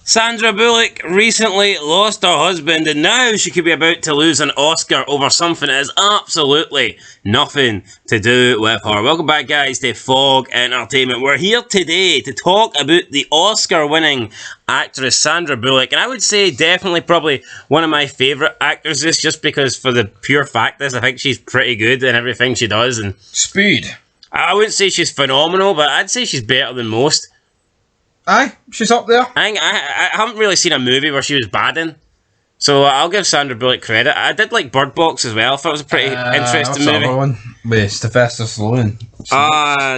Sandra Bullock recently lost her husband and now she could be about to lose an Oscar over something that has absolutely nothing to do with her. Welcome back, guys, to Fog Entertainment. We're here today to talk about the Oscar-winning actress Sandra Bullock, and I would say definitely probably one of my favourite actresses, just because for the pure fact is I think she's pretty good in everything she does. And Speed. I wouldn't say she's phenomenal, but I'd say she's better than most. Aye, she's up there. I haven't really seen a movie where she was bad in, so I'll give Sandra Bullock credit. I did like Bird Box as well. I thought it was a pretty interesting movie. Other one with Sylvester Stallone.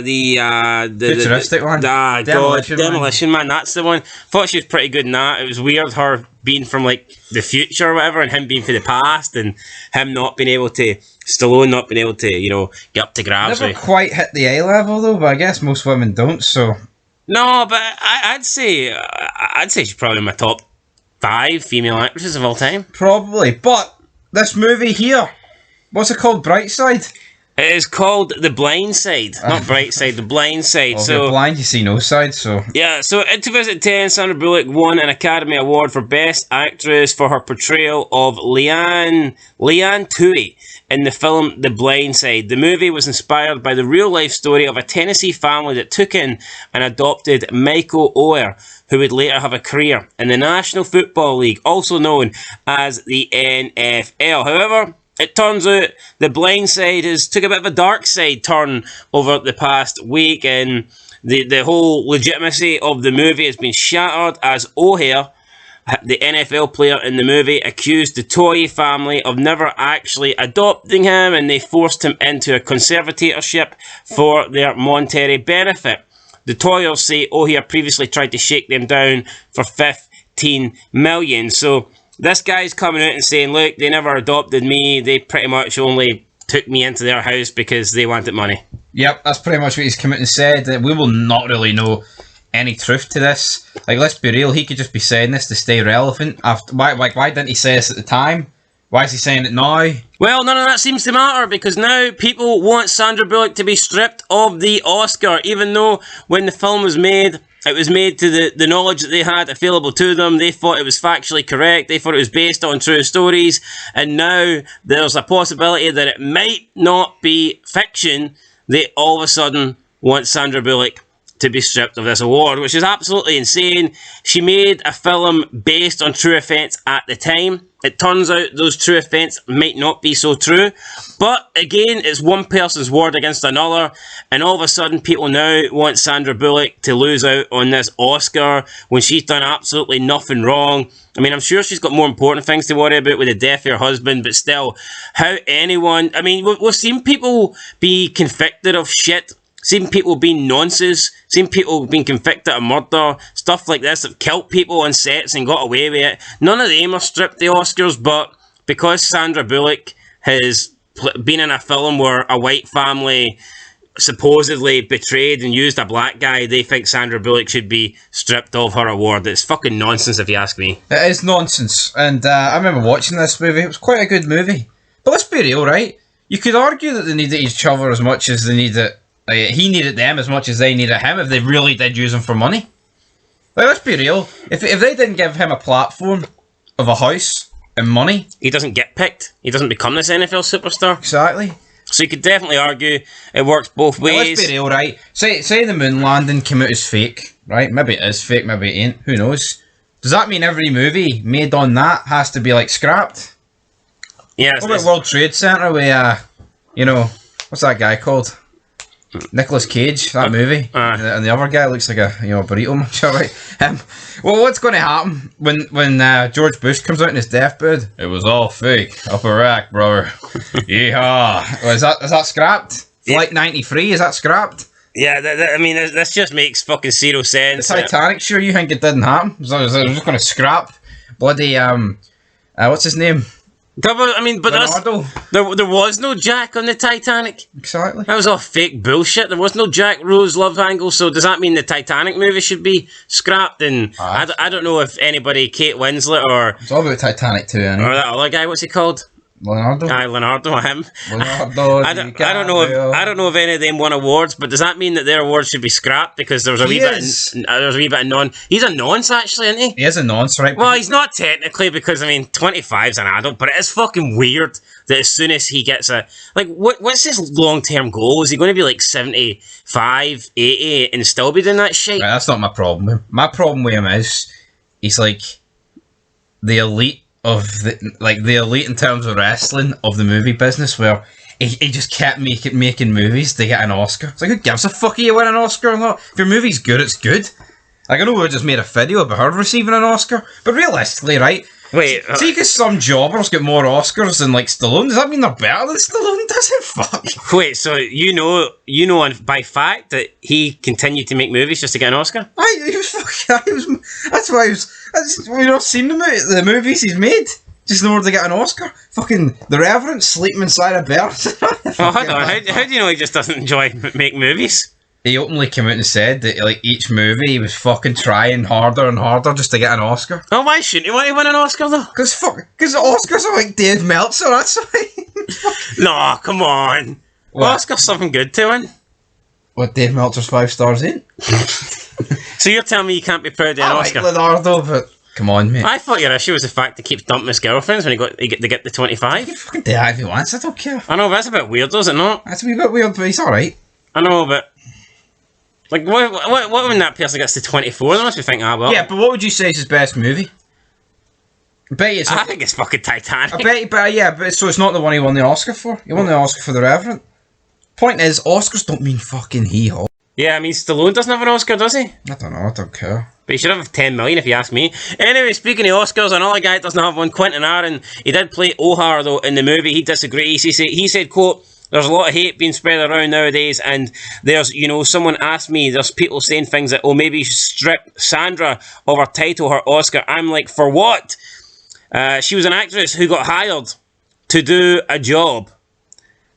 The futuristic one. Demolition Man. That's the one. Thought she was pretty good in that. It was weird her being from like the future or whatever, and him being from the past, and him not being able to. Stallone not being able to, get up to grabs. Never quite hit the eye level though, but I guess most women don't. So. No, but I'd say she's probably in my top 5 female actresses of all time. Probably, but this movie here, what's it called? Brightside? It is called The Blind Side, not Brightside, The Blind Side. Well, if you're blind, you see no side, so... Yeah, so in 2010, Sandra Bullock won an Academy Award for Best Actress for her portrayal of Leanne Tui in the film The Blind Side. The movie was inspired by the real-life story of a Tennessee family that took in and adopted Michael Oher, who would later have a career in the National Football League, also known as the NFL. However, it turns out The Blind Side took a bit of a dark side turn over the past week, and the whole legitimacy of the movie has been shattered as Oher, the NFL player in the movie, accused the Toye family of never actually adopting him, and they forced him into a conservatorship for their monetary benefit. The Toyers say Oher previously tried to shake them down for $15 million. So this guy's coming out and saying, look, they never adopted me. They pretty much only took me into their house because they wanted money. Yep, that's pretty much what he's come out and said. We will not really know any truth to this. Like, let's be real, he could just be saying this to stay relevant. Why didn't he say this at the time? Why is he saying it now? Well, none of that seems to matter, because now people want Sandra Bullock to be stripped of the Oscar, even though when the film was made, it was made to the knowledge that they had available to them. They thought it was factually correct. They thought it was based on true stories. And now there's a possibility that it might not be fiction. They all of a sudden want Sandra Bullock to be stripped of this award, which is absolutely insane. She made a film based on true events at the time. It turns out those true events might not be so true. But again, it's one person's word against another, and all of a sudden people now want Sandra Bullock to lose out on this Oscar when she's done absolutely nothing wrong. I mean, I'm sure she's got more important things to worry about with the death of her husband, but still, how anyone... I mean, we've seen people be convicted of shit, seen people being nonces, seen people being convicted of murder, stuff like this, that killed people on sets and got away with it. None of them are stripped the Oscars, but because Sandra Bullock has been in a film where a white family supposedly betrayed and used a black guy, they think Sandra Bullock should be stripped of her award. It's fucking nonsense if you ask me. It is nonsense, and I remember watching this movie. It was quite a good movie. But let's be real, right? You could argue that they needed each other as much as they needed... he needed them as much as they needed him if they really did use him for money. Like, let's be real. If they didn't give him a platform of a house and money... he doesn't get picked. He doesn't become this NFL superstar. Exactly. So you could definitely argue it works both ways. Well, let's be real, right? Say the moon landing came out as fake, right? Maybe it is fake, maybe it ain't. Who knows? Does that mean every movie made on that has to be, like, scrapped? Yeah. What about World Trade Center where, what's that guy called? Nicolas Cage, that movie, and the other guy looks like a burrito muncher, right? Well, what's going to happen when George Bush comes out in his deathbed? It was all fake, up Iraq, brother. Yeehaw! Well, is that scrapped? Flight 93, is that scrapped? Yeah, this just makes fucking zero sense. The Titanic, sure you think it didn't happen? They're just going to scrap bloody what's his name? But there was no Jack on the Titanic. Exactly. That was all fake bullshit. There was no Jack Rose love angle, so does that mean the Titanic movie should be scrapped? And I don't know if anybody, Kate Winslet or... It's all about Titanic too, anyway. Or that other guy, what's he called? Leonardo. Aye, Leonardo, him. Leonardo. I don't know if any of them won awards, but does that mean that their awards should be scrapped because there was a wee bit of non? He's a nonce actually, isn't he? He is a nonce, right? Well, he's not technically because 25's an adult, but it is fucking weird that as soon as he gets what's his long term goal? Is he going to be 75, 80 and still be doing that shit? Right, that's not my problem with him. My problem with him is he's like the elite of the elite in terms of wrestling of the movie business, where he just kept making movies to get an Oscar. It's like, who gives a fuck if you win an Oscar or not? If your movie's good, it's good. Like, I know we just made a video about her receiving an Oscar, but realistically, right? Wait, see, because some jobbers get more Oscars than Stallone, does that mean they're better than Stallone? Does it? Fuck. Wait, so you know by fact that he continued to make movies just to get an Oscar? That's why we've not seen the movies he's made just in order to get an Oscar. Fucking The Reverend sleeping inside a bed. Oh, hold on. How do you know he just doesn't enjoy making movies? He openly came out and said that each movie he was fucking trying harder and harder just to get an Oscar. Oh, why shouldn't he want to win an Oscar though? Because the Oscars are like Dave Meltzer, that's why. No, come on. What? Oscar's something good to win. What, Dave Meltzer's 5 stars in? So you're telling me you can't be proud of an Oscar? Like Leonardo, but come on, mate. I thought your issue was the fact that he keeps dumping his girlfriends when they get the 25. He fucking do that if he wants, I don't care. I know, but that's a bit weird, is it not? That's a wee bit weird, but he's alright. I know, but what when that person gets to 24? They must be thinking, well. Yeah, but what would you say is his best movie? I think it's fucking Titanic. So it's not the one he won the Oscar for. He won the Oscar for The Reverend. Point is, Oscars don't mean fucking hee-haw. Yeah, I mean, Stallone doesn't have an Oscar, does he? I don't know, I don't care. But he should have 10 million if you ask me. Anyway, speaking of Oscars, another guy that doesn't have one, Quentin Aaron. He did play O'Hara, though, in the movie. He disagrees. He said, quote, "There's a lot of hate being spread around nowadays, and there's, someone asked me, there's people saying things that, maybe you should strip Sandra of her title, her Oscar." I'm like, for what? She was an actress who got hired to do a job,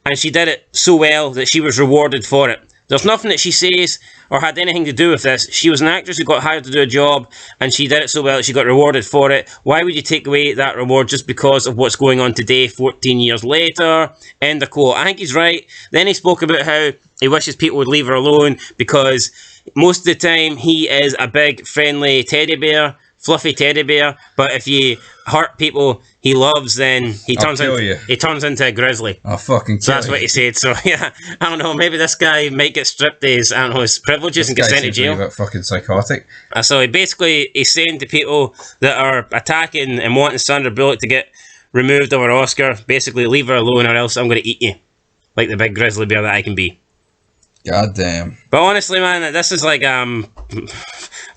and she did it so well that she was rewarded for it. There's nothing that she says or had anything to do with this. She was an actress who got hired to do a job, and she did it so well that she got rewarded for it. Why would you take away that reward just because of what's going on today, 14 years later? End of quote. I think he's right. Then he spoke about how he wishes people would leave her alone because most of the time he is a big, friendly teddy bear, fluffy teddy bear, but if you hurt people he loves, then he turns into a grizzly. I'll fucking kill So that's you. what he said. So yeah, I don't know, maybe this guy might get stripped of his, his privileges and get sent to jail. He's a bit fucking psychotic. So he's saying to people that are attacking and wanting Sandra Bullock to get removed of her Oscar, basically leave her alone or else I'm going to eat you, like the big grizzly bear that I can be. God damn. But honestly, man, this is like, I don't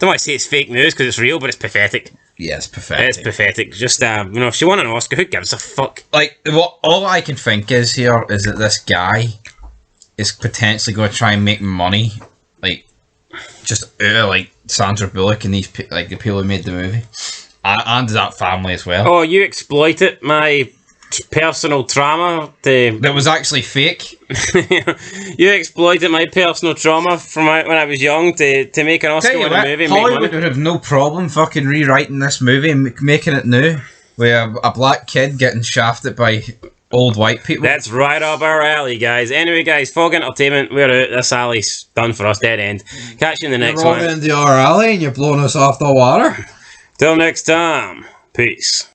want to say it's fake news because it's real, but it's pathetic. Yeah, it's pathetic. It's pathetic. Just, if she won an Oscar, who gives a fuck? All I can think is that this guy is potentially going to try and make money, just out of, Sandra Bullock and these, the people who made the movie. And that family as well. Oh, you exploited my personal trauma that was actually fake. You exploited my personal trauma from when I was young to make an Oscar-winning movie. Hollywood would have no problem fucking rewriting this movie and making it new, with a black kid getting shafted by old white people. That's right up our alley, guys. Anyway, guys, Fog Entertainment, we're out. This alley's done for us, dead end. Catch you in the next one. You're into our alley and you're blowing us off the water. Till next time, peace.